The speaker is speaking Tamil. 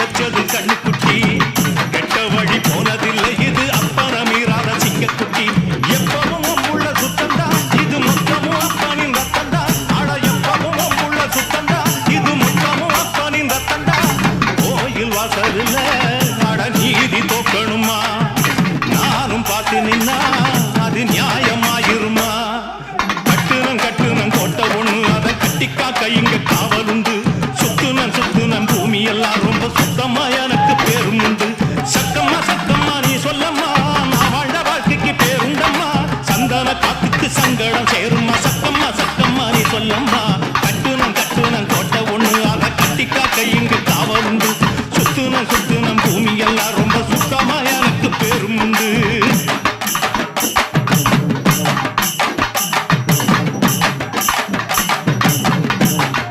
வச்சது கண்ணுக்குட்டி கெட்ட வழி போனதில்லை இது அப்பறம் மீறாத சிங்கக்குட்டி எப்பவும் உள்ள சுத்தந்தா இது மொத்தமும் அப்பனின் ரத்தந்தா அட எப்பவும் உள்ள சுத்தந்தா இது மொத்தமும் அப்பனின் ரத்தந்தா கோயில் வாசலில் அட நீதி தோக்கணுமா நானும் பார்த்து நின்னா அது நியாயமாயிருமா கட்டுனம் கோட்டை ஒண்ணு அதை கட்டிக்காக்க இங்க காவலுண்டு சுத்துனம் பூமி எல்லாம் ரொம்ப சுத்தமாய